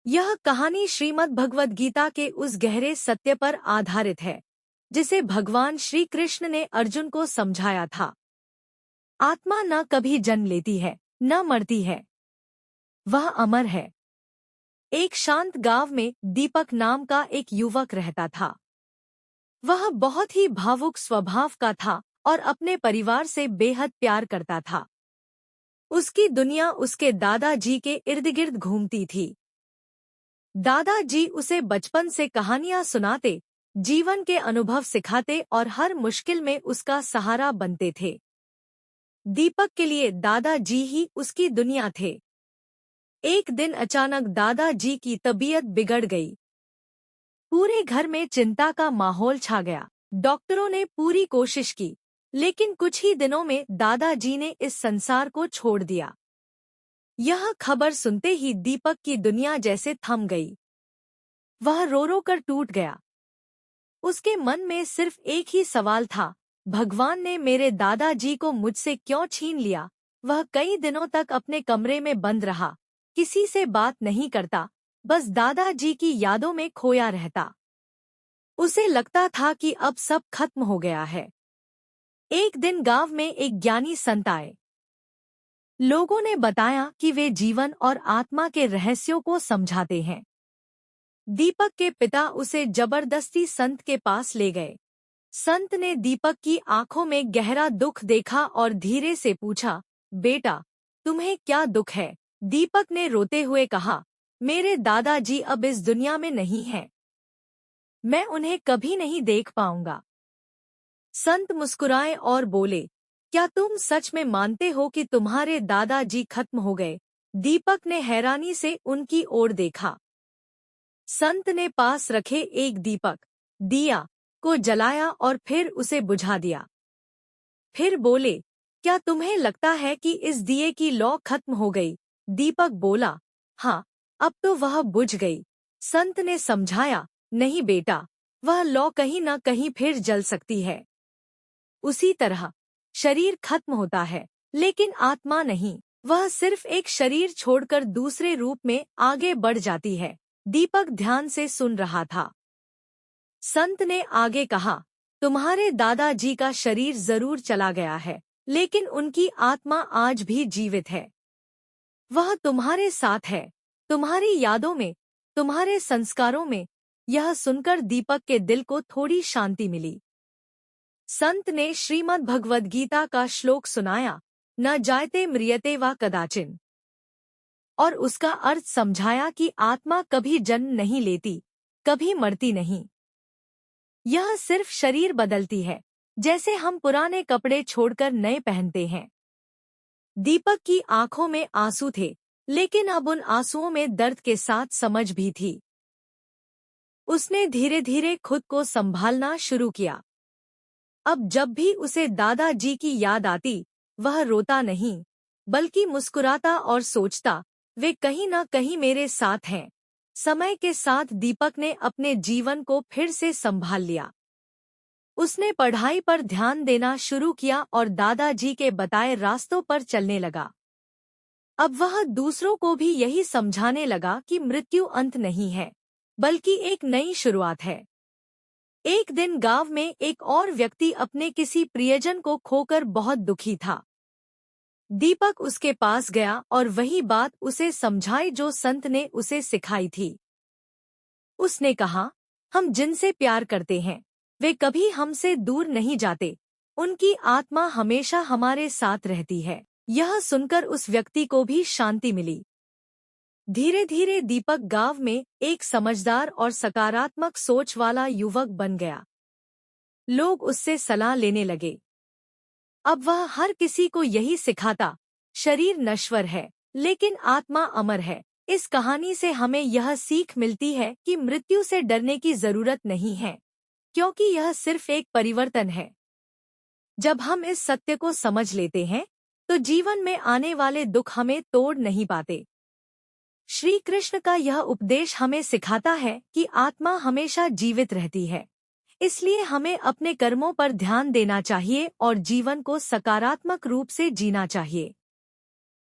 यह कहानी श्रीमद् भगवद गीता के उस गहरे सत्य पर आधारित है जिसे भगवान श्री कृष्ण ने अर्जुन को समझाया था। आत्मा न कभी जन्म लेती है, न मरती है, वह अमर है। एक शांत गांव में दीपक नाम का एक युवक रहता था। वह बहुत ही भावुक स्वभाव का था और अपने परिवार से बेहद प्यार करता था। उसकी दुनिया उसके दादाजी के इर्द गिर्द घूमती थी। दादाजी उसे बचपन से कहानियां सुनाते, जीवन के अनुभव सिखाते और हर मुश्किल में उसका सहारा बनते थे। दीपक के लिए दादाजी ही उसकी दुनिया थे। एक दिन अचानक दादाजी की तबीयत बिगड़ गई। पूरे घर में चिंता का माहौल छा गया। डॉक्टरों ने पूरी कोशिश की, लेकिन कुछ ही दिनों में दादाजी ने इस संसार को छोड़ दिया। यह खबर सुनते ही दीपक की दुनिया जैसे थम गई। वह रो रो कर टूट गया। उसके मन में सिर्फ एक ही सवाल था, भगवान ने मेरे दादाजी को मुझसे क्यों छीन लिया। वह कई दिनों तक अपने कमरे में बंद रहा, किसी से बात नहीं करता, बस दादाजी की यादों में खोया रहता। उसे लगता था कि अब सब खत्म हो गया है। एक दिन गांव में एक ज्ञानी संत आए। लोगों ने बताया कि वे जीवन और आत्मा के रहस्यों को समझाते हैं। दीपक के पिता उसे जबरदस्ती संत के पास ले गए। संत ने दीपक की आंखों में गहरा दुख देखा और धीरे से पूछा, बेटा, तुम्हें क्या दुख है? दीपक ने रोते हुए कहा, मेरे दादाजी अब इस दुनिया में नहीं हैं। मैं उन्हें कभी नहीं देख पाऊंगा। संत मुस्कुराए और बोले, क्या तुम सच में मानते हो कि तुम्हारे दादाजी खत्म हो गए? दीपक ने हैरानी से उनकी ओर देखा। संत ने पास रखे एक दिया को जलाया और फिर उसे बुझा दिया। फिर बोले, क्या तुम्हें लगता है कि इस दिए की लौ खत्म हो गई? दीपक बोला, हाँ, अब तो वह बुझ गई। संत ने समझाया, नहीं बेटा, वह लौ कहीं न कहीं फिर जल सकती है। उसी तरह शरीर खत्म होता है, लेकिन आत्मा नहीं। वह सिर्फ एक शरीर छोड़कर दूसरे रूप में आगे बढ़ जाती है। दीपक ध्यान से सुन रहा था। संत ने आगे कहा, तुम्हारे दादाजी का शरीर जरूर चला गया है, लेकिन उनकी आत्मा आज भी जीवित है। वह तुम्हारे साथ है, तुम्हारी यादों में, तुम्हारे संस्कारों में। यह सुनकर दीपक के दिल को थोड़ी शांति मिली। संत ने श्रीमद् भगवद गीता का श्लोक सुनाया, न जायते म्रियते वा कदाचिन, और उसका अर्थ समझाया कि आत्मा कभी जन्म नहीं लेती, कभी मरती नहीं। यह सिर्फ शरीर बदलती है, जैसे हम पुराने कपड़े छोड़कर नए पहनते हैं। दीपक की आंखों में आंसू थे, लेकिन अब उन आंसुओं में दर्द के साथ समझ भी थी। उसने धीरे धीरे खुद को संभालना शुरू किया। अब जब भी उसे दादाजी की याद आती, वह रोता नहीं, बल्कि मुस्कुराता और सोचता, वे कहीं न कहीं मेरे साथ हैं। समय के साथ दीपक ने अपने जीवन को फिर से संभाल लिया। उसने पढ़ाई पर ध्यान देना शुरू किया और दादाजी के बताए रास्तों पर चलने लगा। अब वह दूसरों को भी यही समझाने लगा कि मृत्यु अंत नहीं है, बल्कि एक नई शुरुआत है। एक दिन गांव में एक और व्यक्ति अपने किसी प्रियजन को खोकर बहुत दुखी था। दीपक उसके पास गया और वही बात उसे समझाई जो संत ने उसे सिखाई थी। उसने कहा, हम जिनसे प्यार करते हैं, वे कभी हमसे दूर नहीं जाते, उनकी आत्मा हमेशा हमारे साथ रहती है। यह सुनकर उस व्यक्ति को भी शांति मिली। धीरे धीरे दीपक गांव में एक समझदार और सकारात्मक सोच वाला युवक बन गया। लोग उससे सलाह लेने लगे। अब वह हर किसी को यही सिखाता, शरीर नश्वर है, लेकिन आत्मा अमर है। इस कहानी से हमें यह सीख मिलती है कि मृत्यु से डरने की जरूरत नहीं है, क्योंकि यह सिर्फ एक परिवर्तन है। जब हम इस सत्य को समझ लेते हैं, तो जीवन में आने वाले दुख हमें तोड़ नहीं पाते। श्री कृष्ण का यह उपदेश हमें सिखाता है कि आत्मा हमेशा जीवित रहती है। इसलिए हमें अपने कर्मों पर ध्यान देना चाहिए और जीवन को सकारात्मक रूप से जीना चाहिए।